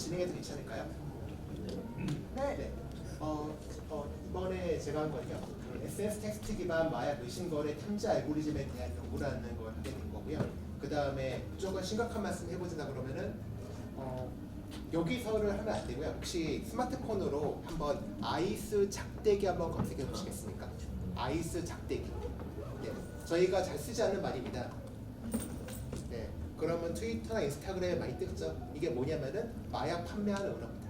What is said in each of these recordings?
진행해도 괜찮을까요? 네. 네. 이번에 제가 한 건요. 그 SNS 텍스트 기반 마약 의심 거래 탐지 알고리즘에 대한 연구라는 걸 하게 된 거고요. 그 다음에 조금 심각한 말씀 해보자 그러면은 여기서를 하면 안 되고요. 혹시 스마트폰으로 한번 아이스 작대기 한번 검색해 보시겠습니까? 아이스 작대기. 네. 저희가 잘 쓰지 않는 말입니다. 네. 그러면 트위터나 인스타그램에 많이 뜨죠. 이게 뭐냐면은 마약 판매하는 언어입니다.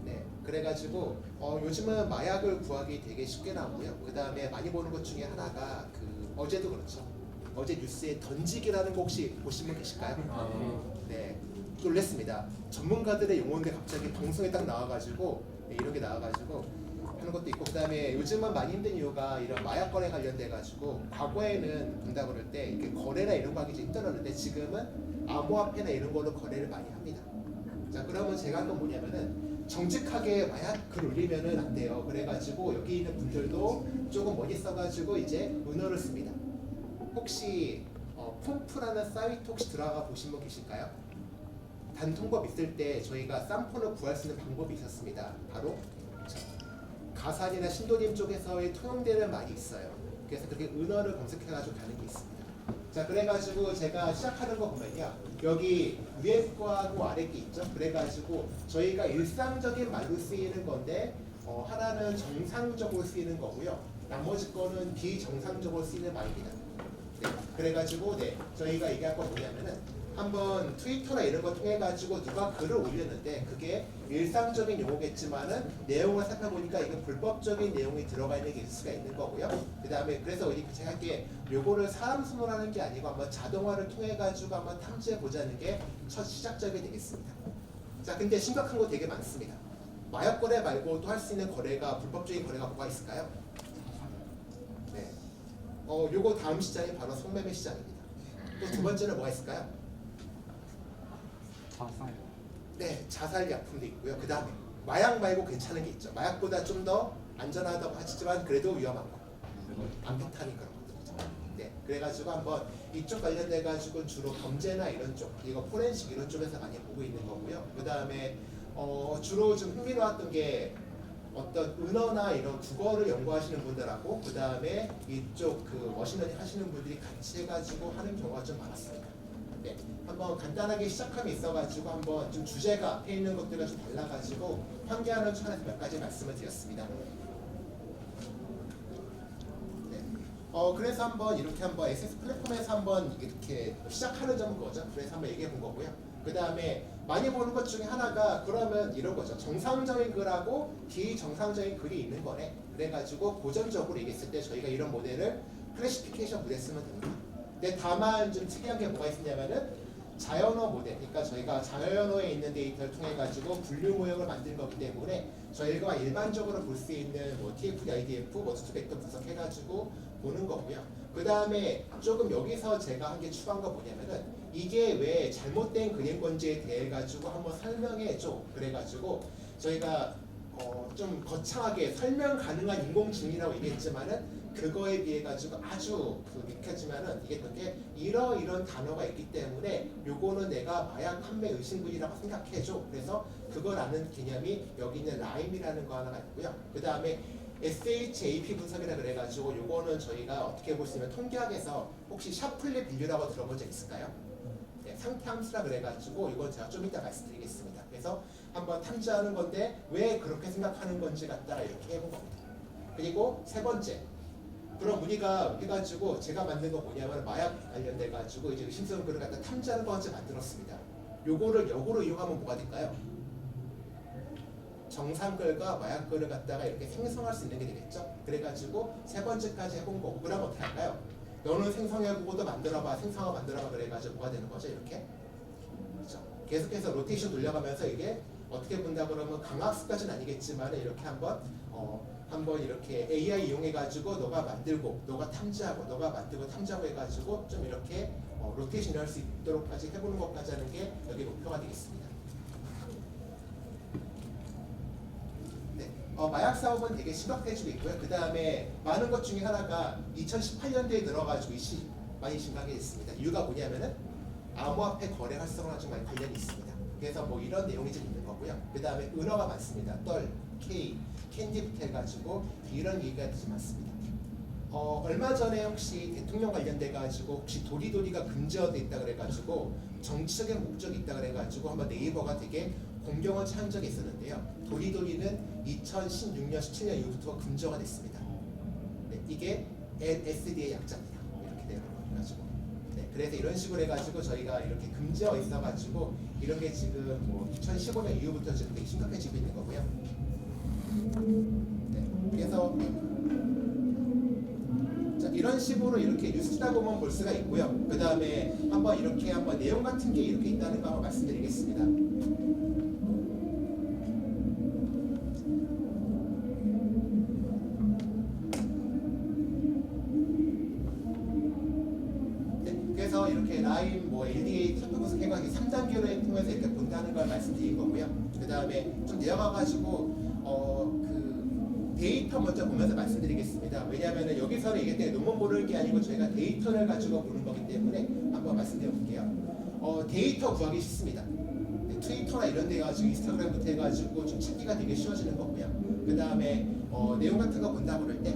네. 그래가지고 요즘은 마약을 구하기 되게 쉽게 나오고요. 그 다음에 많이 보는 것 중에 하나가 그 어제도 그렇죠. 어제 뉴스에 던지기라는 거 혹시 보신 분 계실까요? 네. 놀랬습니다. 전문가들의 용어인데 갑자기 방송에 딱 나와가지고 네, 이런 게 나와가지고 하는 것도 있고, 그 다음에 요즘은 많이 힘든 이유가 이런 마약 거래 관련돼가지고 과거에는 본다 그럴 때 이렇게 거래나 이런 거 하기 좀 힘들었는데 지금은 암호화폐나 이런 걸로 거래를 많이 합니다. 자, 그러면 제가 한 건 뭐냐면은 정직하게 마약 글 올리면은 안 돼요. 그래가지고 여기 있는 분들도 조금 머리 써가지고 이제 은어를 씁니다. 혹시 폼프라는 사이트 혹시 들어가 보신 분 계실까요? 단통법 있을 때 저희가 쌈폰을 구할 수 있는 방법이 있었습니다. 바로 가산이나 신도림 쪽에서의 통용되는 말이 있어요. 그래서 그렇게 은어를 검색해가지고 가는 게 있습니다. 자, 그래가지고 제가 시작하는 거 보면요. 여기 위에 거하고 아래 게 있죠. 그래가지고 저희가 일상적인 말로 쓰이는 건데 하나는 정상적으로 쓰이는 거고요. 나머지 거는 비정상적으로 쓰이는 말입니다. 네, 그래가지고 저희가 얘기할 건 뭐냐면은 한번 트위터나 이런 거 통해 가지고 누가 글을 올렸는데 그게 일상적인 용어겠지만은 내용을 살펴보니까 이건 불법적인 내용이 들어가 있는 게 있을 수가 있는 거고요. 그 다음에 그래서 우리 제가 할게 요거를 사람 손으로 하는 게 아니고 한번 자동화를 통해 가지고 한번 탐지해 보자는 게 첫 시작점이 되겠습니다. 자, 근데 심각한 거 되게 많습니다. 마약 거래 말고 또 할 수 있는 거래가 불법적인 거래가 뭐가 있을까요? 네. 요거 다음 시장이 바로 성매매 시장입니다. 또 두 번째는 뭐가 있을까요? 자살. 네, 자살 약품도 있고요. 그 다음에 마약 말고 괜찮은 게 있죠. 마약보다 좀 더 안전하다고 하시지만 그래도 위험한 거. 암페타민 그런 것들이죠. 네, 그래가지고 한번 이쪽 관련돼가지고 주로 범죄나 이런 쪽, 이거 포렌식 이런 쪽에서 많이 보고 있는 거고요. 그 다음에 주로 좀 흥미로웠던 게 어떤 은어나 이런 국어를 연구하시는 분들하고 그 다음에 이쪽 그 머신러닝 하시는 분들이 같이 해가지고 하는 경우가 좀 많았습니다. 네, 한번 간단하게 시작함이 있어가지고 한번 좀 주제가 앞에 있는 것들과 좀 달라가지고 환기하는 차원에서 몇 가지 말씀을 드렸습니다. 네, 그래서 한번 이렇게 한번 SS 플랫폼에서 한번 이렇게 시작하는 점은 그거죠. 그래서 한번 얘기해 본 거고요. 그 다음에 많이 보는 것 중에 하나가 그러면 이런 거죠. 정상적인 글하고 비정상적인 글이 있는 거네. 그래가지고 고전적으로 얘기했을 때 저희가 이런 모델을 클래시피케이션 모델 쓰면 됩니다. 근데 다만 좀 특이한 게 뭐가 있냐면은 자연어 모델, 그러니까 저희가 자연어에 있는 데이터를 통해 가지고 분류 모형을 만든 거기 때문에 저희가 일반적으로 볼 수 있는 뭐 TF, IDF, 투투 벡터 분석해 가지고 보는 거고요. 그 다음에 조금 여기서 제가 한 게 추가한 거 뭐냐면은 이게 왜 잘못된 그림 건지에 대해 가지고 한번 설명해 줘. 그래가지고 저희가 좀 거창하게 설명 가능한 인공지능이라고 얘기했지만은 그거에 비해 가지고 아주 익혀지면은 이게 되게 이런 단어가 있기 때문에 요거는 내가 마약 판매 의심글이라고 생각해줘. 그래서 그걸 아는 개념이 여기 있는 라임이라는 거 하나가 있고요. 그 다음에 SHAP 분석이라 그래가지고 요거는 저희가 어떻게 볼 수 있는 통계학에서 혹시 샤플리 비교라고 들어본 적 있을까요? 네, 상태 함수라 그래가지고 이건 제가 좀 이따 말씀드리겠습니다. 그래서 한번 탐지하는 건데 왜 그렇게 생각하는 건지 갖다가 이렇게 해본 겁니다. 그리고 세 번째, 그럼 우리가 해가지고 제가 만든 거 뭐냐면 마약 관련돼가지고 이제 의심스러운 글을 갖다 탐지하는 거 하나 만들었습니다. 요거를 역으로 이용하면 뭐가 될까요? 정상글과 마약글을 갖다가 이렇게 생성할 수 있는 게 되겠죠. 그래가지고 세 번째까지 해본 거고, 그럼 어떻게 할까요? 너는 생성해보고도 만들어봐, 생성하고 만들어봐 그래가지고 뭐가 되는 거죠? 이렇게 그렇죠. 계속해서 로테이션 돌려가면서 이게 어떻게 본다 그러면 강학습까지는 아니겠지만 이렇게 한번 이렇게 AI 이용해가지고 너가 만들고 너가 탐지하고 너가 만들고 탐지하고 해가지고 좀 이렇게 로테이션을 할 수 있도록까지 해보는 것까지 하는 게 여기 목표가 되겠습니다. 네, 마약 사업은 되게 심각해지고 있고요. 그 다음에 많은 것 중에 하나가 2018년도에 들어가지고 많이 심각해졌습니다. 이유가 뭐냐면은 암호화폐 거래 활성화랑 좀 많이 관련이 있습니다. 그래서 뭐 이런 내용이 좀 있는 거고요. 그 다음에 은어가 많습니다. 떨, K, 캔디부터 해가지고 이런 얘기가 좀 많습니다. 얼마 전에 혹시 대통령 관련돼 가지고 혹시 도리도리가 금지되어 있다 그래가지고 정치적인 목적이 있다 그래가지고 한번 네이버가 되게 공경을 처한 적이 있었는데요. 도리도리는 2016년, 17년 이후부터 금지가 됐습니다. 네, 이게 LSD의 약자입니다. 이렇게 되는 거가지고. 네, 그래서 이런 식으로 해가지고 저희가 이렇게 금지가 있어가지고 이런 게 지금 뭐 2015년 이후부터 지금 되게 심각해지고 있는 거고요. 네, 그래서 자, 이런 식으로 이렇게 뉴스다 보면 볼 수가 있고요. 그 다음에 한번 이렇게 한번 내용 같은 게 이렇게 있다는 거 한번 말씀드리겠습니다. 네, 그래서 이렇게 라임, 뭐 LDA 선도 분석해가 3단계를 통해서 이렇게 본다는 걸 말씀드린 거고요. 그 다음에 좀 내려가가지고 데이터 먼저 보면서 말씀드리겠습니다. 왜냐하면 여기서는 이게 논문 보는 게 아니고 저희가 데이터를 가지고 보는 거기 때문에 한번 말씀드려 볼게요. 데이터 구하기 쉽습니다. 네, 트위터나 이런 데 가지고 인스타그램부터 해가지고 좀 찾기가 되게 쉬워지는 거고요. 그 다음에 내용 같은 거 본다 그럴 때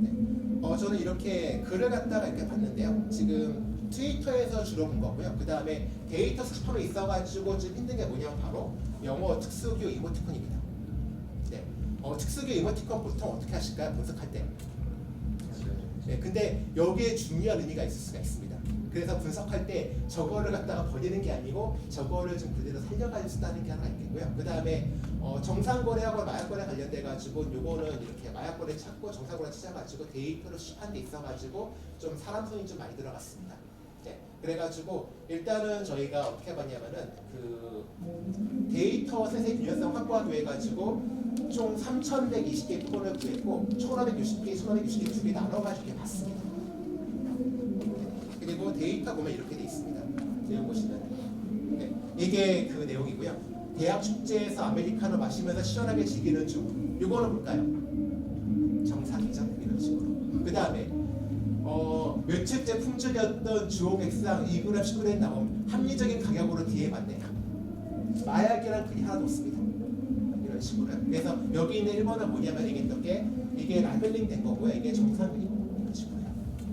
네, 저는 이렇게 글을 갖다가 이렇게 봤는데요. 지금 트위터에서 주로 본 거고요. 그 다음에 데이터 스포로 있어가지고 좀 힘든 게 뭐냐면 바로 영어 특수교 이모티콘입니다. 특수교 이모티콘 보통 어떻게 하실까요? 분석할 때. 네, 근데 여기에 중요한 의미가 있을 수가 있습니다. 그래서 분석할 때 저거를 갖다가 버리는 게 아니고 저거를 좀 그대로 살려갈 수 있다는 게 하나 있겠고요. 그 다음에 정상거래하고 마약거래 관련돼 가지고 요거는 이렇게 마약거래 찾고 정상거래 찾아가지고 데이터를 수집한 데 있어가지고 좀 사람 손이 좀 많이 들어갔습니다. 네, 그래가지고 일단은 저희가 어떻게 봤냐면은 그 데이터 셋의 균형성 확보하기 위해 가지고 총 3,120개 표본을 구했고 1,560개, 1,560개 두 개 나눠가지고 이렇게 봤습니다. 그리고 데이터 보면 이렇게 돼 있습니다. 내용 보시면 네, 이게 그 내용이고요. 대학 축제에서 아메리카노 마시면서 시원하게 즐기는 중. 이거는 뭘까요? 정상이죠. 이런 식으로. 그 다음에 며칠째 품절이었던 주홍 액상 2g, 10g 나오면 합리적인 가격으로 뒤에 맞네요. 마약이라는 글이 하나도 없습니다. 이런 식으로요. 그래서 여기 있는 1번은 뭐냐면 이게 라벨링 된 거고요. 이게 정상이고 이런 식으로요.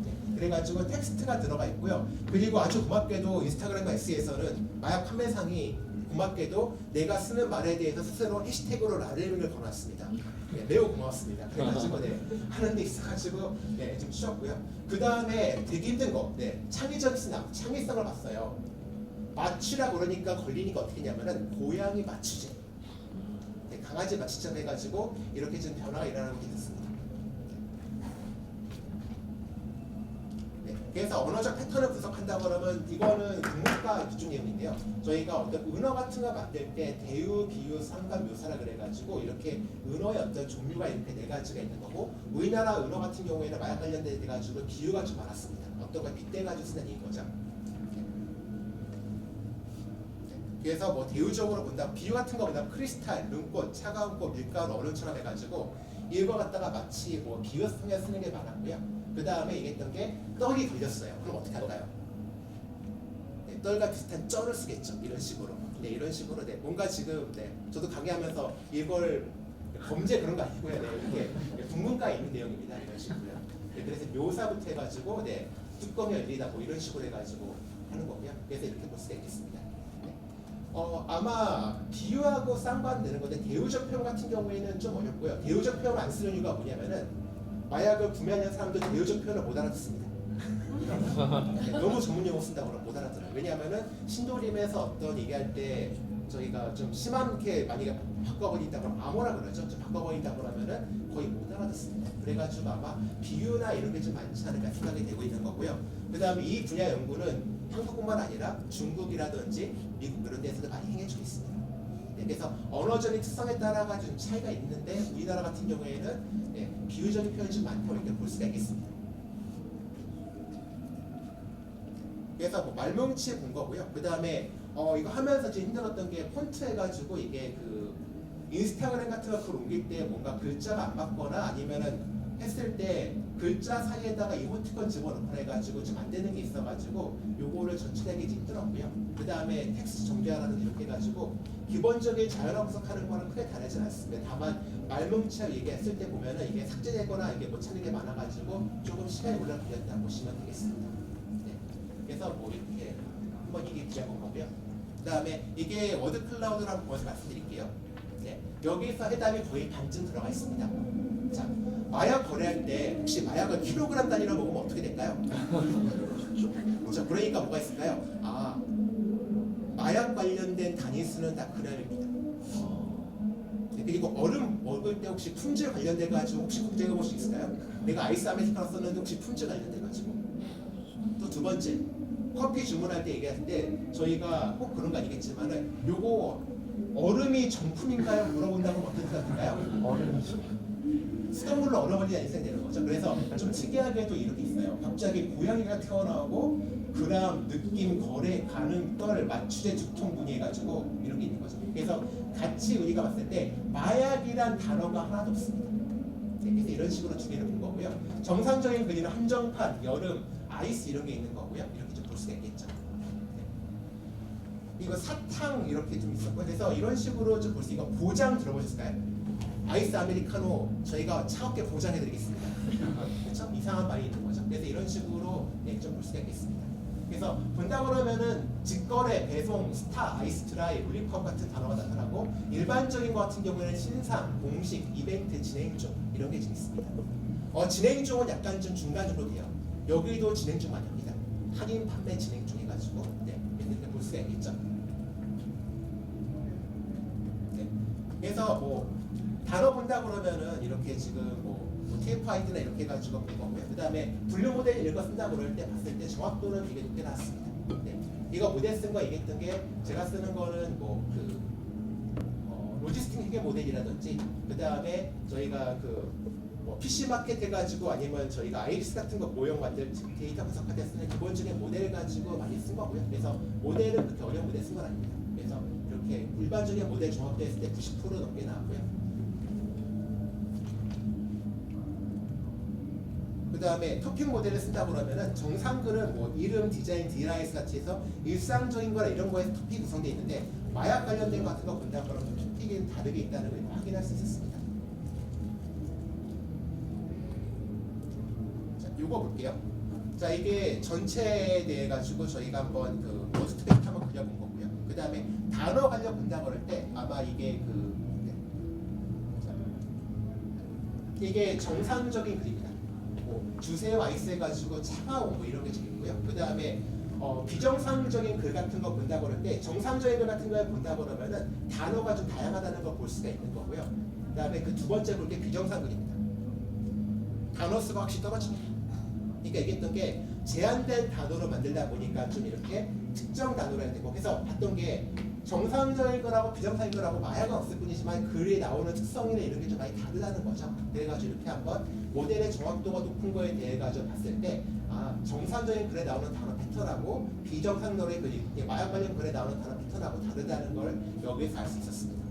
네. 그래가지고 텍스트가 들어가 있고요. 그리고 아주 고맙게도 인스타그램과 X에서는 마약 판매상이 고맙게도 내가 쓰는 말에 대해서 스스로 해시태그로 라벨링을 걸어놨습니다. 네, 매우 고맙습니다. 그래가지고 네, 하는 데 있어가지고 네, 좀 쉬웠고요. 그 다음에 되게 힘든 거, 네, 창의성을 봤어요. 마취라 그러니까 걸리니까 어떻게 했냐면은 고양이 마취제, 네, 강아지 마취제를 해가지고 이렇게 좀 변화가 일어나는 게 있었습니다. 네, 그래서 언어적 패턴을 분석한다 그러면 이거는 국문과 기준 내용인데요. 저희가 어떤 은어 같은 거 만들 때 대유, 비유, 상관, 묘사라 그래가지고 이렇게 은어의 어떤 종류가 이렇게 네 가지가 있는 거고 우리나라 은어 같은 경우에는 마약 관련돼 가지고 비유가 좀 많았습니다. 어떤 걸 빗대가지고 쓰는 얘기인 거죠. 그래서 뭐 대유적으로 본다, 비유 같은 거 본다면 크리스탈, 눈꽃, 차가운 꽃, 밀가루, 얼음처럼 해가지고 이거 갖다가 마치 뭐 비유성에 쓰는 게 많았고요. 그 다음에 얘기했던 게 떡이 걸렸어요. 그럼 어떻게 할까요? 네, 떡과 비슷한 쩔을 쓰겠죠. 이런 식으로. 네, 이런 식으로. 네, 뭔가 지금 네, 저도 강의하면서 이걸 범죄 그런 거 아니고요. 네, 이게 국문과에 있는 내용입니다. 이런 식으로요. 네, 그래서 묘사부터 해가지고 네, 뚜껑이 열리다 뭐 이런 식으로 해가지고 하는 거고요. 그래서 이렇게 볼 수가 있겠습니다. 아마 비유하고 쌍관되는 건데 대우적 표현 같은 경우에는 좀 어렵고요. 대우적 표현을 안 쓰는 이유가 뭐냐면은 마약을 구매하는 사람들 대우적 표현을 못 알아듣습니다. 네, 너무 전문 용어 쓴다고 그러면 못 알아들어요. 왜냐하면은 신도림에서 어떤 얘기할 때 저희가 좀 심하게 많이 바꿔버린다 그러면 아무나 그러죠. 좀 바꿔버린다 그러면은 거의 못 알아듣습니다. 그래가지고 아마 비유나 이런 게 좀 많지 않을까 생각이 되고 있는 거고요. 그 다음에 이 분야 연구는 한국뿐만 아니라 중국이라든지 미국 이런 데서도 많이 행해주고 있습니다. 네, 그래서 언어적인 특성에 따라 가지고 차이가 있는데 우리나라 같은 경우에는 네, 비유적인 표현이 좀 많다고 이렇게 볼 수가 있겠습니다. 그래서 뭐 말뭉치 본 거고요. 그 다음에 이거 하면서 좀 힘들었던 게 폰트 해가지고 이게 그 인스타그램 같은 거 글 옮길 때 뭔가 글자가 안 맞거나 아니면은 했을 때 글자 사이에다가 이모티콘 집어넣고 해가지고 좀 안 되는 게 있어가지고 요거를 전체하게 있더라고요. 그 다음에 텍스트 정비하라는 이렇게 해가지고 기본적인 자연어 분석하는 거는 크게 다르진 않습니다. 다만 말뭉치하고 얘기했을 때 보면은 이게 삭제되거나 이게 못 찾는 게 많아가지고 조금 시간이 오래 걸렸다 보시면 되겠습니다. 네. 그래서 뭐 이렇게 한번 이게 기억한 거고요. 그 다음에 이게 워드 클라우드를 한번 먼저 말씀드릴게요. 네. 여기서 해답이 거의 반쯤 들어가 있습니다. 자, 마약 거래할 때 혹시 마약을 킬로그램 단위로 먹으면 어떻게 될까요? 그렇죠. 그러니까 뭐가 있을까요? 아, 마약 관련된 단위수는 다 그램입니다. 네, 그리고 얼음 먹을 때 혹시 품질 관련돼 가지고 혹시 검증해 볼 수 있을까요? 내가 아이스 아메리카노 썼는데 혹시 품질 관련돼 가지고. 또 두 번째, 커피 주문할 때 얘기할 때 저희가 꼭 그런 거 아니겠지만은 요거 얼음이 정품인가요? 물어본다면 어떻게 생각할까요? 수돗물로 얼어버리지 인생되는 거죠. 그래서 좀 특이하게도 이렇게 있어요. 갑자기 고양이가 튀어나오고 그람, 느낌, 거래, 가능, 떨, 맞추제, 두통 분위 해가지고 이런 게 있는 거죠. 그래서 같이 우리가 봤을 때 마약이란 단어가 하나도 없습니다. 네, 그래서 이런 식으로 두 개를 본 거고요. 정상적인 그림은 한정판, 여름, 아이스 이런 게 있는 거고요. 이렇게 좀 볼 수가 있겠죠. 네. 이거 사탕 이렇게 좀 있었고 그래서 이런 식으로 좀 볼 수 있고 보장 들어보셨을까요? 아이스 아메리카노 저희가 차갑게 보장해드리겠습니다. 그렇죠? 이상한 말이 있는 거죠. 그래서 이런 식으로 네, 좀 볼 수가 있겠습니다. 그래서 본다 그러면은 직거래, 배송, 스타, 아이스트라이, 올리컵 같은 단어가 나타나고 일반적인 것 같은 경우에는 신상, 공식, 이벤트, 진행 중 이런 게 있습니다. 진행 중은 약간 좀 중간 정도 돼요. 여기도 진행 중 아닙니다. 할인 판매 진행 중 해가지고 네, 이렇게 볼 수가 있겠죠. 네. 그래서 뭐 단어 본다 그러면은 이렇게 지금 뭐 TF-ID나 이렇게 해가지고 본 거고요. 그 다음에 분류 모델 이런 거 쓴다 그럴 때 봤을 때 정확도는 되게 높게 나왔습니다. 네. 이거 모델 쓴 거 얘기했던 게 제가 쓰는 거는 뭐 그 로지스틱 회계 모델이라든지 그 다음에 저희가 그뭐 PC 마켓 해가지고 아니면 저희가 아이리스 같은 거 모형 만들 데이터 분석할 때 쓰는 기본적인 모델 가지고 많이 쓴 거고요. 그래서 모델은 그렇게 어려운 모델 쓴 건 아닙니다. 그래서 이렇게 일반적인 모델 정확도 했을 때 90% 넘게 나왔고요. 그 다음에 토픽 모델을 쓴다 그러면은 정상글은 뭐 이름, 디자인, DNS 같이 해서 일상적인 거나 이런 거에서 토픽 구성되어 있는데 마약 관련된 거 같은 거 본다 그러면 토픽이 다르게 있다는 걸 확인할 수 있었습니다. 자, 요거 볼게요. 자, 이게 전체에 대해 가지고 저희가 한번 그 워스트팩트 한번 그려본 거고요. 그 다음에 단어 관련 본다 그럴 때 아마 이게 이게 정상적인 그림이다. 주세 와이스 해가지고 차가운 뭐 이런 게 좀 있고요. 그 다음에 비정상적인 글 같은 거 본다 그럴 때 정상적인 글 같은 걸 본다 그러면은 단어가 좀 다양하다는 걸 볼 수가 있는 거고요. 그 다음에 그 두 번째 볼 게 비정상 글입니다. 단어 수가 확실히 떨어집니다. 그러니까 얘기했던 게 제한된 단어로 만들다 보니까 좀 이렇게 특정 단어로 해야 되고 그래서 봤던 게 정상적인 거라고 비정상인 거라고 마약은 없을 뿐이지만 글에 나오는 특성이나 이런 게 좀 많이 다르다는 거죠. 그래가지고 이렇게 한번 모델의 정확도가 높은 거에 대해 가지고 봤을 때 정상적인 글에 나오는 단어 패턴하고 비정상적인 글, 마약 관련 글에 나오는 단어 패턴하고 다르다는 걸 여기에서 알 수 있었습니다.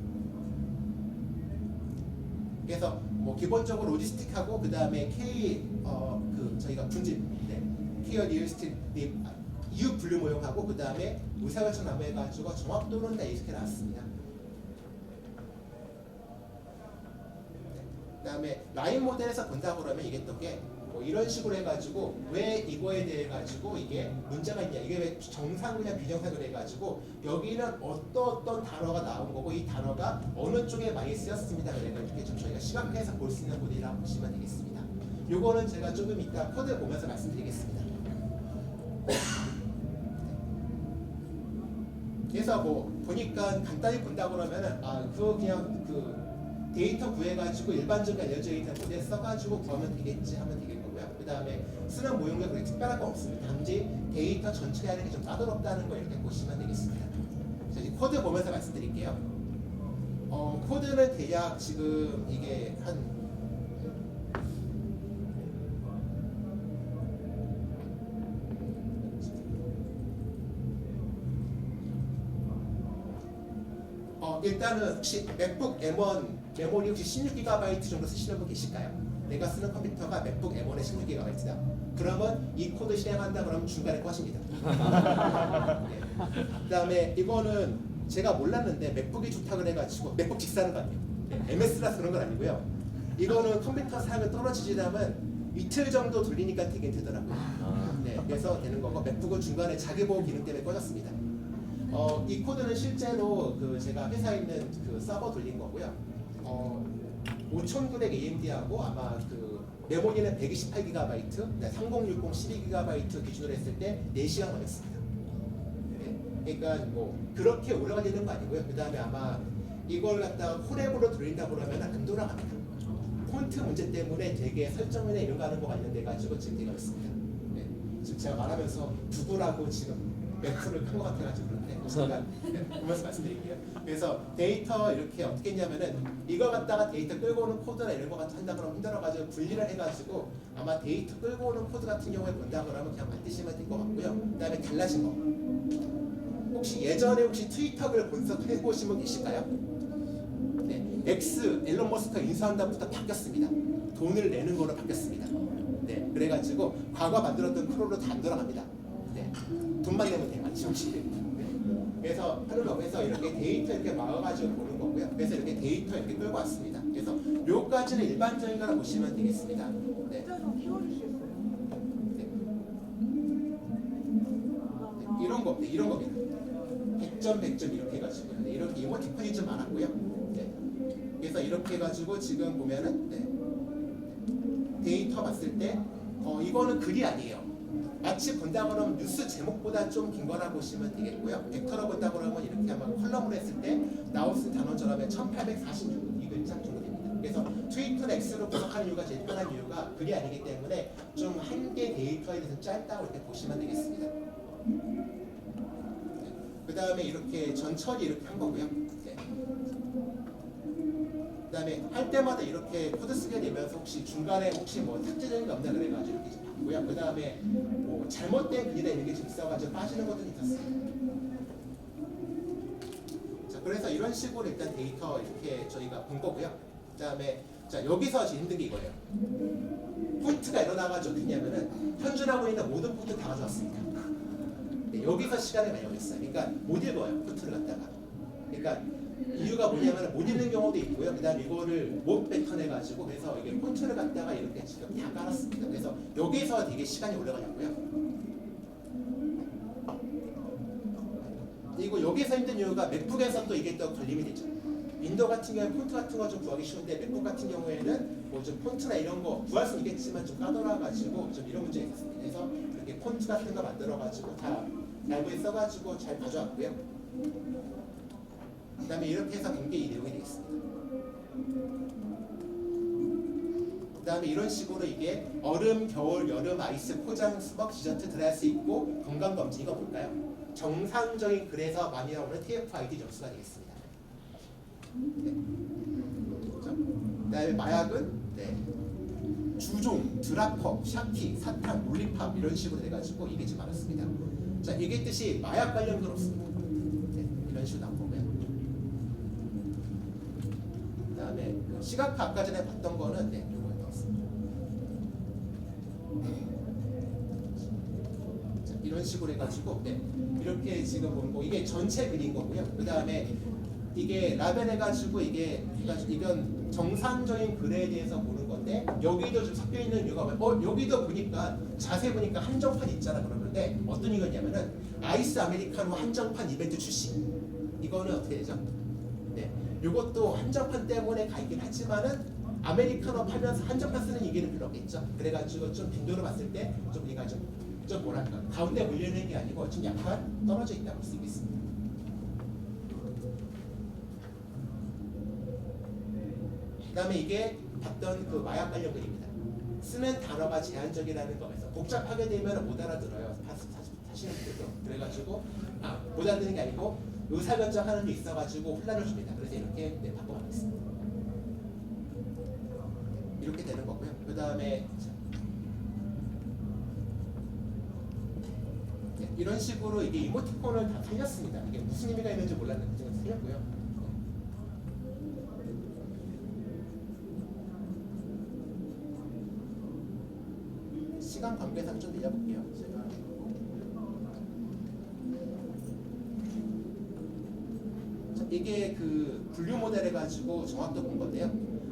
그래서 뭐 기본적으로 로지스틱하고 그 다음에 저희가 분집 케어 리얼스틱 이웃 분류 모형하고 그 다음에 의사결정 나무 해가지고 정확도는 다 이렇게 나왔습니다. 그 다음에 라인 모델에서 본다 그러면 이게 또 게 뭐 이런 식으로 해가지고 왜 이거에 대해 가지고 이게 문제가 있냐 이게 왜 정상이냐 비정상으로 해가지고 여기는 어떤 단어가 나온 거고 이 단어가 어느 쪽에 많이 쓰였습니다. 그래서 이렇게 좀 저희가 시각화해서 볼 수 있는 모델이라고 보시면 되겠습니다. 요거는 제가 조금 이따 코드 보면서 말씀드리겠습니다. 그래서 뭐 보니까 간단히 본다 그러면은 그냥 데이터 구해가지고 일반적인 알려져 있는 모델 써가지고 구하면 되겠지 하면 되겠고요. 그 다음에 쓰는 모형도 그렇게 특별한 거 없습니다. 단지 데이터 전체에 하는 게 좀 까다롭다는 거 이렇게 보시면 되겠습니다. 자, 이제 코드 보면서 말씀드릴게요. 코드는 대략 지금 이게 한 일단은 혹시 맥북 M1 메모리 혹시 16GB 정도 쓰시는 분 계실까요? 네. 내가 쓰는 컴퓨터가 맥북 M1의 16GB다. 그러면 이 코드 실행한다 그러면 중간에 꺼집니다. 네. 그다음에 이거는 제가 몰랐는데 맥북이 좋다 그래가지고 맥북 직사는 거 아니에요. MS라서 그런 건 아니고요. 이거는 컴퓨터 사양이 떨어지려면 이틀 정도 돌리니까 되긴 되더라고요. 네, 그래서 되는 거고 맥북은 중간에 자기 보호 기능 때문에 꺼졌습니다. 이 코드는 실제로 그 제가 회사에 있는 그 서버 돌린 거고요. 5900 AMD하고 아마 그 메모리는 128GB, 3060 12GB 기준으로 했을 때 4시간 걸렸습니다. 네, 그러니까 뭐 그렇게 올라가는 거 아니고요. 그 다음에 아마 이걸 갖다가 콜앱으로 돌린다 그러면 안 돌아갑니다. 폰트 문제 때문에 되게 설정이나 이런 거 하는 거 관련돼가지고 지금 되어 있습니다. 네, 지금 제가 말하면서 누구라고 지금 맥프를 한 것 같아가지고 그런데 잠깐 보면서 말씀드릴게요. 그래서 데이터 이렇게 어떻게 했냐면은 이거 갖다가 데이터 끌고 오는 코드나 이런 거 같은 한다 그러면 힘들어가지고 분리를 해가지고 아마 데이터 끌고 오는 코드 같은 경우에 본다 그러면 그냥 만드시면 될 것 같고요. 그다음에 달라진 거 혹시 예전에 혹시 트위터를 분석해 보신 분 계실까요? 네, X 앨런 머스크가 인수한 다음부터 바뀌었습니다. 돈을 내는 거로 바뀌었습니다. 네, 그래가지고 과거 만들었던 크롤로 다 안 돌아갑니다. 네, 돈만 내면 돼요. 지금씩. 네. 그래서 하는 거 그래서 이렇게 데이터 이렇게 막아가지고 보는 거고요. 그래서 이렇게 데이터 이렇게 끌고 왔습니다. 그래서 요까지는 일반적인 거라 보시면 되겠습니다. 네. 숫자 좀 키워주시겠어요? 네. 네, 이런 거, 네, 이런 겁니다. 100점, 100점 이렇게 해가지고 네, 이렇게 이모티콘이 좀 많았고요. 네. 그래서 이렇게 해가지고 지금 보면은 네. 데이터 봤을 때 이거는 글이 아니에요. 마치 본다 그러면 뉴스 제목보다 좀 긴 거라 보시면 되겠고요. 벡터로 본다 그러면 이렇게 아마 컬럼으로 했을 때 나올 수 있는 단어처럼 1846글자 정도 됩니다. 그래서 트위터 X로 분석하는 이유가 제일 편한 이유가 글이 아니기 때문에 좀 한 개 데이터에 대해서 짧다고 이렇게 보시면 되겠습니다. 그 다음에 이렇게 전처리 이렇게 한 거고요. 네. 그 다음에 할 때마다 이렇게 코드 쓰게 되면서 혹시 중간에 혹시 뭐 삭제적인 게 없나 그래가지고 이렇게 좀 봤고요. 그 다음에 뭐 잘못된 글이나 이런 게 좀 있어가지고 빠지는 것도 있었어요. 자, 그래서 이런 식으로 일단 데이터 이렇게 저희가 본 거고요. 그 다음에 자 여기서 제일 힘든 게 이거예요. 폰트가 일어나가지고 어떻게 했냐면은 현존하고 있는 모든 폰트 다 가져왔습니다. 네, 여기서 시간이 많이 걸렸어요. 그러니까 못 읽어요. 폰트를 갖다가. 그러니까 이유가 뭐냐면 못 읽는 경우도 있고요. 그 다음에 이거를 못 뱉어내가지고 그래서 이게 폰트를 갖다가 이렇게 지금 다 깔았습니다. 그래서 여기서 되게 시간이 오래 걸렸고요. 그리고 여기서 힘든 이유가 맥북에서 또 이게 또 걸림이 되죠. 윈도우 같은 경우에 폰트 같은 거 좀 구하기 쉬운데 맥북 같은 경우에는 뭐 좀 폰트나 이런 거 구할 수는 있겠지만 좀 까다로워가지고 좀 이런 문제가 있었습니다. 그래서 이렇게 폰트 같은 거 만들어가지고 다 라이브에 써가지고 잘 가져왔고요. 그 다음에 이렇게 해서 본 게 이 내용이 되겠습니다. 그 다음에 이런 식으로 이게 얼음, 겨울, 여름, 아이스, 포장, 수박, 디저트 들어갈 수 있고 건강검진 이거 볼까요? 정상적인 글에서 많이 나오는 TF-ID 점수가 되겠습니다. 네. 그 다음에 마약은 네. 주종, 드라커, 샤키, 사탕, 물리팝 이런 식으로 돼가지고 이게 좀 많았습니다. 자, 이게 뜻이 마약 관련도 없습니다. 네. 이런 식으로 나온 거고요. 그 다음에 시각화 아까 전에 봤던 거는 네. 요거에 나왔습니다. 자, 이런 식으로 해가지고 네. 이렇게 지금 뭐 이게 전체 그린 거고요. 그 다음에 이게 라벨해가지고 이건 정상적인 글에 대해서 보는 건데 여기도 좀 섞여 있는 이유가 여기도 보니까 자세히 보니까 한정판 있잖아 그러는데 어떤 이거냐면은 아이스 아메리카노 한정판 이벤트 출시 이거는 어떻게 되죠? 네, 이것도 한정판 때문에 가 있긴 하지만은 아메리카노 팔면서 한정판 쓰는 얘기는 필요 없겠죠. 그래가지고 좀 빈도로 봤을 때 좀 우리가 좀 뭐랄까 가운데 몰리는 게 아니고 좀 약간 떨어져 있다고 볼 수 있겠습니다. 그 다음에 이게 봤던 그 마약 관련 글입니다. 쓰는 단어가 제한적이라는 거에서 복잡하게 되면 못 알아들어요. 사시는 분들도. 그래가지고 못 알아듣는 게 아니고 의사결정하는 게 있어가지고 혼란을 줍니다. 그래서 이렇게 바꿔가겠습니다. 이렇게 되는 거고요. 그 다음에 이런 식으로 이게 이모티콘을 다 살렸습니다. 이게 무슨 의미가 있는지 몰랐는데 제가 살렸고요. 시간 관계상 좀 내려볼게요. 제가 자, 이게 그 분류 모델 해가지고 정확도 본 건데요.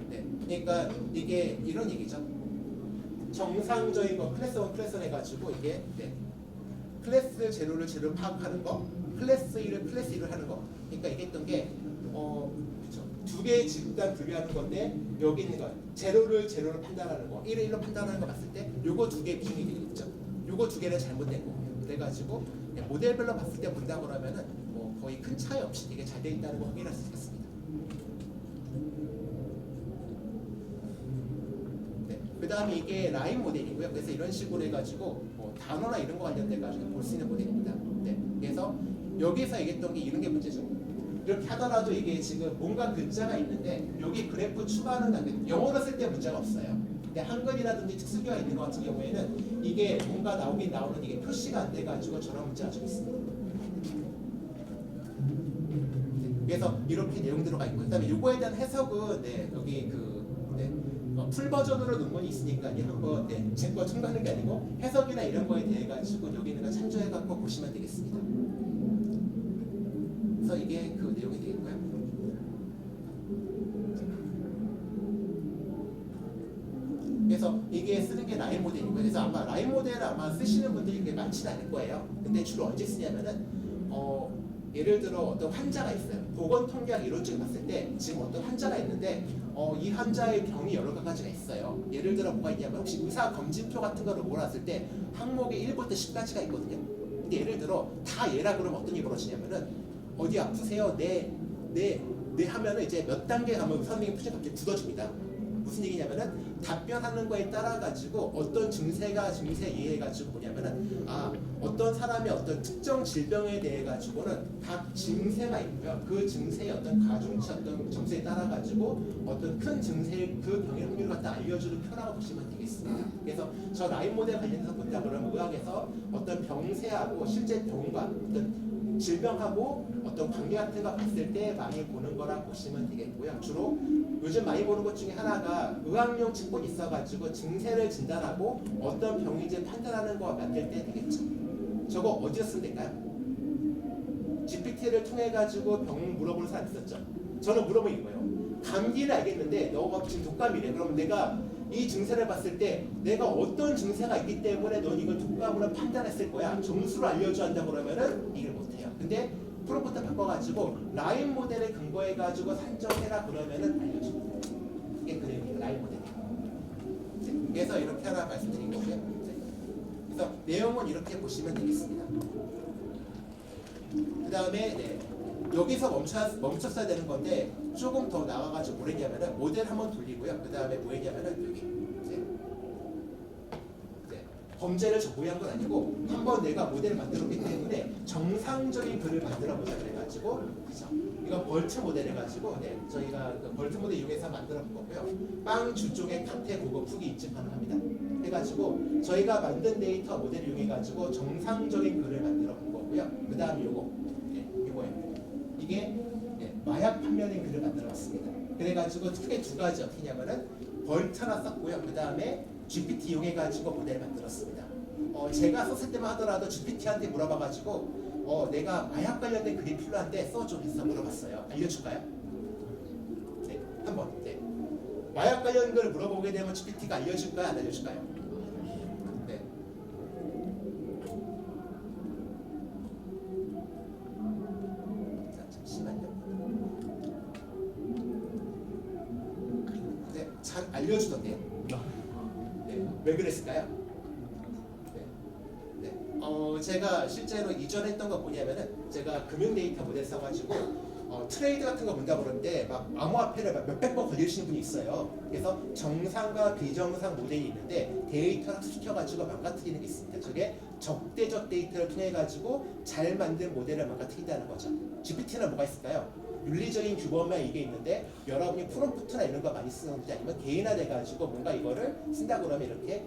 네, 그러니까 이게 이런 얘기죠. 정상적인 거 클래스 1, 클래스 1 해가지고 이게 네, 클래스 제로를 제로 파악하는 거, 클래스 1을 클래스 1을 하는 거. 그러니까 이게 했던 게 그렇죠. 두 개의 집단 분류하는 건데 여기 있는 거 제로를 제로로 판단하는 거, 1을 1로 판단하는 거 봤을 때 요거 두 개 비중이 되겠죠. 요거 두 개는 잘못된 거예요. 그래가지고 모델별로 봤을 때 본다 그러면은 뭐 거의 큰 차이 없이 되게 잘 돼 있다는 거 확인할 수 있겠습니다. 네, 그 다음에 이게 라인 모델이고요. 그래서 이런 식으로 해가지고 뭐 단어나 이런 거 관련돼 가지고 볼 수 있는 모델입니다. 네, 그래서 여기서 얘기했던 게 이런 게 문제죠. 이렇게 하더라도 이게 지금 뭔가 글자가 있는데 여기 그래프 추가하는 단계 영어로 쓸 때 문제가 없어요. 근데 한글이라든지 특수기가 있는 것 같은 경우에는 이게 뭔가 나오긴 나오는 이게 표시가 안 돼가지고 저런 문제가 좀 있습니다. 그래서 이렇게 내용 들어가 있고 그다음에 요거에 대한 해석은 네, 여기 그 네, 풀 버전으로 논문이 있으니까 한번 네, 제 거 첨가하는 게 아니고 해석이나 이런 거에 대해 가지고 여기 있는 거 참조해 갖고 보시면 되겠습니다. 그래서 이게 그 내용이 되겠고요. 그래서 이게 쓰는 게 라인 모델이고요. 그래서 아마 라인 모델을 아마 쓰시는 분들이 그렇게 많지는 않을 거예요. 근데 주로 언제 쓰냐면은 예를 들어 어떤 환자가 있어요. 보건통계학 이론적으로 봤을 때 지금 어떤 환자가 있는데 이 환자의 병이 여러 가지가 있어요. 예를 들어 뭐가 있냐면 혹시 의사 검진표 같은 거를 몰았을 때 항목에 1부터 10까지가 있거든요. 근데 예를 들어 다 얘라 그러면 어떤 일이 벌어지냐면은 어디 아프세요? 네 하면은 이제 몇 단계 가면 선생님 표정이 갑자기 굳어집니다. 무슨 얘기냐면은 답변하는 거에 따라 가지고 어떤 증세가 증세 이해해 가지고 뭐냐면은 어떤 사람의 어떤 특정 질병에 대해 가지고는 각 증세가 있고요. 그 증세의 어떤 가중치 어떤 점수에 따라 가지고 어떤 큰 증세 그 병의 확률을 갖다 알려주는 표라고 보시면 되겠습니다. 그래서 저 라인 모델 관련해서 본다 그러면 의학에서 어떤 병세하고 실제 병과 어떤 질병하고 어떤 관계 같은 거 봤을 때 많이 보는 거라 보시면 되겠고요. 주로 요즘 많이 보는 것 중에 하나가 의학용 측본이 있어가지고 증세를 진단하고 어떤 병인지 판단하는 거와 맞을 때 되겠죠. 저거 어디서 쓰면 될까요? GPT를 통해 가지고 병 물어보는 사람 있었죠. 저는 물어보는 거예요. 감기는 알겠는데 너가 지금 독감이래. 그러면 내가 이 증세를 봤을 때 내가 어떤 증세가 있기 때문에 넌 이걸 독감으로 판단했을 거야. 점수를 알려줘 한다 그러면은 이걸 못해요. 근데 프롬프트 바꿔가지고 라인 모델에 근거해가지고 산정해라 그러면은 알려줍니다. 이게 그 내용이에요. 라인 모델이에요. 네, 그래서 이렇게 하나 말씀드린 거고요. 네. 그래서 내용은 이렇게 보시면 되겠습니다. 그 다음에 네, 여기서 멈췄어야 되는 건데 조금 더 나가가지고 뭐 했냐면은 모델 한번 돌리고요. 그 다음에 뭐 했냐면은 여기 범죄를 정보한 건 아니고 한번 내가 모델을 만들었기 때문에 정상적인 글을 만들어 보자 그래가지고 그죠? 이거 벌트 모델 해가지고 저희가 그 벌트 모델 이용해서 만들어 본 거고요. 빵 주 쪽에 칸테 고급 후기 인증 가능합니다. 해가지고 저희가 만든 데이터 모델을 이용해가지고 정상적인 글을 만들어 본 거고요. 그 다음에 요거예요. 이게 마약 판매인 글을 만들어 봤습니다. 그래가지고 크게 두 가지 어떻게 냐면은 벌트 하나 썼고요. 그 다음에 GPT 이용해가지고 모델을 만들었습니다. 제가 썼을 때만 하더라도 GPT한테 물어봐가지고 내가 마약 관련된 글이 필요한데 써줘 해서 물어봤어요. 알려줄까요? 네, 한번. 네. 마약 관련 글을 물어보게 되면 GPT가 알려줄까요? 안 알려줄까요? 네. 자, 잠시만요. 네, 잘 알려주던데요. 왜 그랬을까요? 제가 실제로 이전에 했던 거 뭐냐면은 제가 금융 데이터 모델 써가지고 트레이드 같은 거 본다 그러는데 막 암호화폐를 막 몇백 번 걸리시는 분이 있어요. 그래서 정상과 비정상 모델이 있는데 데이터를 합숙시켜가지고 망가뜨리는 게 있습니다. 저게 적대적 데이터를 통해 가지고 잘 만든 모델을 망가뜨린다는 거죠. GPT는 뭐가 있을까요? 윤리적인 규범만 이게 있는데 여러분이 프롬프트나 이런 거 많이 쓰는지 아니면 개인화돼 가지고 뭔가 이거를 쓴다 그러면 이렇게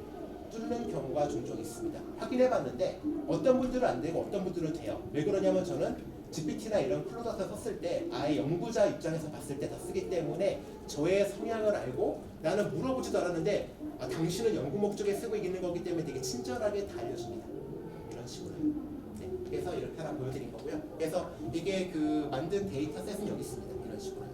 뚫는 경우가 종종 있습니다. 확인해 봤는데 어떤 분들은 안 되고 어떤 분들은 돼요. 왜 그러냐면 저는 GPT나 이런 클로드에서 썼을 때 아예 연구자 입장에서 봤을 때 다 쓰기 때문에 저의 성향을 알고 나는 물어보지도 않았는데 당신은 연구 목적에 쓰고 있는 거기 때문에 되게 친절하게 다 알려줍니다. 이런 식으로. 네, 그래서 이렇게 하나 보여드린 거고요. 그래서 이게 그 만든 데이터셋은 여기 있습니다. 이런 식으로.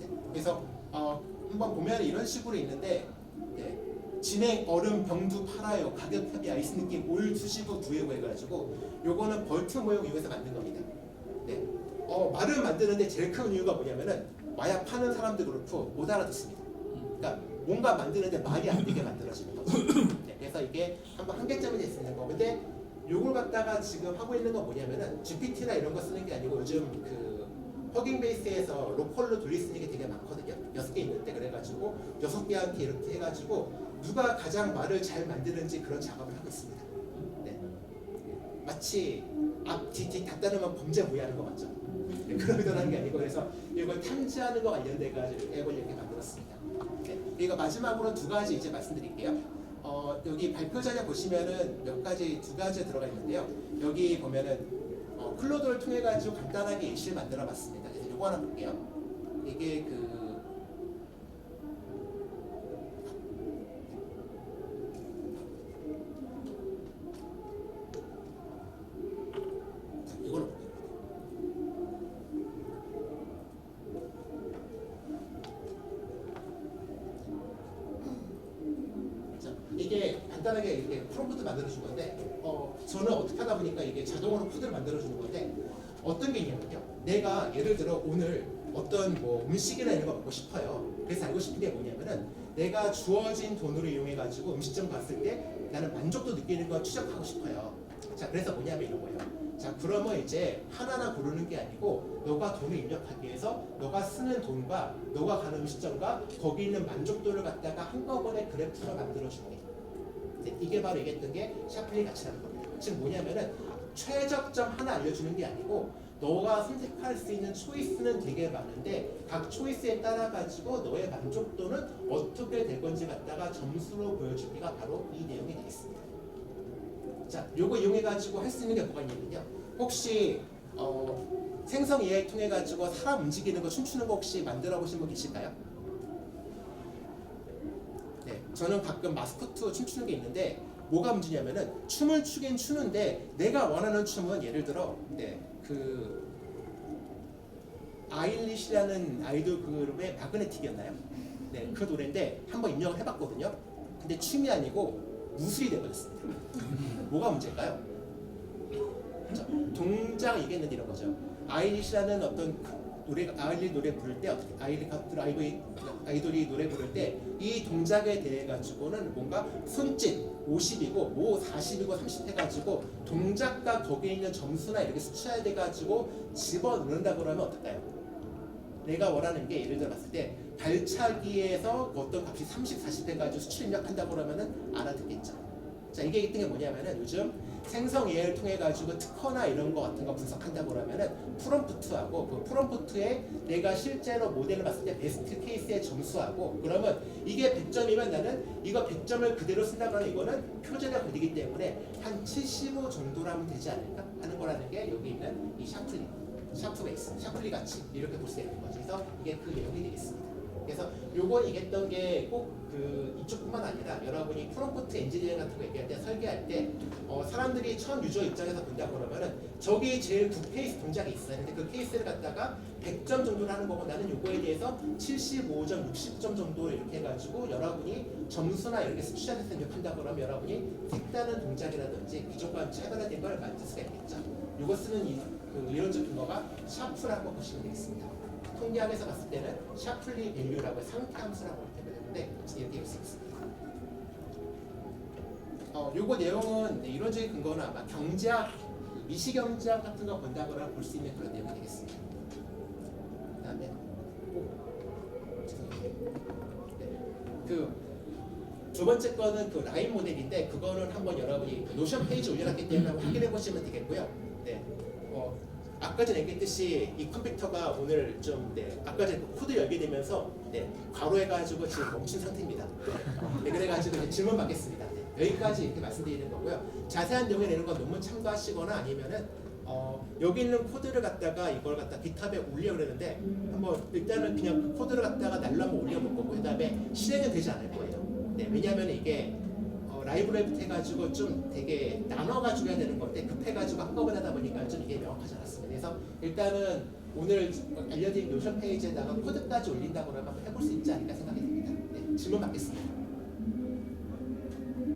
네, 그래서 한번 보면 이런 식으로 있는데 네, 진행 얼음 병두 팔아요. 가격 협의 아이스 느낌 올 수시고 구해고 해가지고 요거는 벌트 모형 이용해서 만든 겁니다. 네. 말을 만드는데 제일 큰 이유가 뭐냐면은 마약 파는 사람들 그렇고 못 알아듣습니다. 그러니까 뭔가 만드는데 말이 안 되게 만들어지는 거죠. 네. 그래서 이게 한번 한계점이 될 수 있는 거. 근데 요걸 갖다가 지금 하고 있는 건 뭐냐면은 GPT나 이런 거 쓰는 게 아니고 요즘 그 허깅 베이스에서 로컬로 돌릴 수 있는 게 되게 많거든요. 6개 있는데 그래가지고 6개한테 이렇게 해가지고 누가 가장 말을 잘 만드는지 그런 작업을 하고 있습니다. 네. 마치 앞, 뒤 다 따르면 범죄 모의하는 거 맞죠? 네, 그런 의도는 하는 게 아니고 그래서 이걸 탐지하는 거 관련돼가지고 앱을 이렇게 만들었습니다. 네. 그리고 마지막으로 두 가지 이제 말씀드릴게요. 여기 발표 자료 보시면은 몇 가지 두 가지 들어가 있는데요. 여기 보면은 클로드를 통해 가지고 간단하게 예시를 만들어봤습니다. 그래서 이거 하나 볼게요. 이게 이걸로 볼게요. 자, 이게 간단하게 이렇게 프롬프트 만들어준 건데, 저는 어떻게 하다 보니까 이게 자동으로 코드를 만들어주는 건데, 어떤 게 있냐면요. 내가 예를 들어 오늘 어떤 뭐 음식이나 이런 거 먹고 싶어요. 그래서 알고 싶은 게 뭐냐면은 내가 주어진 돈으로 이용해가지고 음식점 갔을 때 나는 만족도 느끼는 걸 추적하고 싶어요. 자, 그래서 뭐냐면 이런 거예요. 자, 그러면 이제 하나하나 고르는 게 아니고 너가 돈을 입력하기 위해서 너가 쓰는 돈과 너가 가는 음식점과 거기 있는 만족도를 갖다가 한꺼번에 그래프로 만들어주는 게 이게 바로 얘기했던 게 샤플리 가치라는 겁니다. 즉 뭐냐면은 최적점 하나 알려주는 게 아니고 너가 선택할 수 있는 초이스는 되게 많은데 각 초이스에 따라 가지고 너의 만족도는 어떻게 될 건지 갖다가 점수로 보여주기가 바로 이 내용이 되겠습니다. 자, 요거 이용해 가지고 할 수 있는 게 뭐가 있냐면요. 혹시 생성 AI 통해 가지고 사람 움직이는 거 춤추는 거 혹시 만들어 보신 분 계실까요? 네, 저는 가끔 마스코트 춤추는 게 있는데 뭐가 문제냐면은 춤을 추긴 추는데 내가 원하는 춤은 예를 들어 그 아일리시라는 아이돌 그룹의 마그네틱이었나요? 네, 그 노래인데 한번 입력을 해봤거든요. 근데 춤이 아니고 무술이 돼버렸습니다. 뭐가 문제일까요? 자, 동작 얘기했는데 이런 거죠. 아일리시라는 어떤 아이돌이 노래 부를 때 아이돌이 노래 부를 때 이 동작에 대해 가지고는 뭔가 손짓 50이고 뭐 40이고 30 해가지고 동작과 거기에 있는 점수나 이렇게 수치화돼 가지고 집어넣는다 그러면 어떨까요? 내가 원하는 게 예를 들어 봤을 때 발차기에서 어떤 값이 30, 40 해가지고 수치를 입력한다 그러면은 알아듣겠죠. 자, 이게 있던 게 뭐냐면은 요즘 생성 AI를 통해 가지고 특허나 이런 거 같은 거 분석한다고 그러면은 프롬프트하고 그 프롬프트에 내가 실제로 모델을 봤을 때 베스트 케이스의 점수하고 그러면 이게 100점이면 나는 이거 100점을 그대로 쓴다 그러면 이거는 표준에 걸리기 때문에 한 75 정도라면 되지 않을까 하는 거라는 게 여기 있는 이 샤프가 있습니다. 샤플리 가치 이렇게 볼 수 있는 거죠. 그래서 이게 그 내용이 되겠습니다. 그래서 요거 얘기했던 게 꼭 그 이쪽뿐만 아니라 여러분이 프롬프트 엔지니어링 같은 거 얘기할 때 설계할 때 사람들이 처음 유저 입장에서 본다 그러면은 저기 제일 구 케이스 동작이 있어요. 근데 그 케이스를 갖다가 100점 정도로 하는 거고 나는 요거에 대해서 75점, 60점 정도 이렇게 해가지고 여러분이 점수나 이렇게 수치화해서 입력한다 그러면 여러분이 색다른 동작이라든지 기존과 차별화된 걸 만들 수가 있겠죠. 요거 쓰는 그 이론적 근거가 샤프라고 보시면 되겠습니다. 통계학에서 봤을 때는 샤플리 밸류라고 상태 함수라고 되는데 이렇게 볼 수 있습니다. 요거 내용은 이론적인 근거는 아마 경제학, 미시경제학 같은 거 본다거나 볼 수 있는 그런 내용이 되겠습니다. 그다음에 그 두 번째 거는 그 라인 모델인데 그거는 한번 여러분이 그 노션 페이지 올려놨기 때문에 한번 확인해 보시면 되겠고요. 네. 아까 전에 얘기했듯이 이 컴퓨터가 오늘 좀 아까 전에 코드 열게 되면서 과로해가지고 지금 멈춘 상태입니다. 네, 그래가지고 이제 질문 받겠습니다. 여기까지 이렇게 말씀드리는 거고요. 자세한 내용에 내는 건 논문 참고하시거나 아니면은 여기 있는 코드를 갖다가 이걸 갖다 깃합에 올려 그랬는데 한번 일단은 그냥 그 코드를 갖다가 날로 한번 올려볼 거고 그다음에 실행은 되지 않을 거예요. 네, 왜냐하면 이게 라이브러리부터 해가지고 좀 되게 나눠가지고 해야 되는 건데 급해가지고 한꺼번에 하다 보니까 좀 이게 명확하지 않았습니다. 그래서 일단은 오늘 알려드린 노션 페이지에다가 코드까지 올린다고 하면 한번 해볼 수 있지 않을까 생각이 듭니다. 네, 질문 받겠습니다.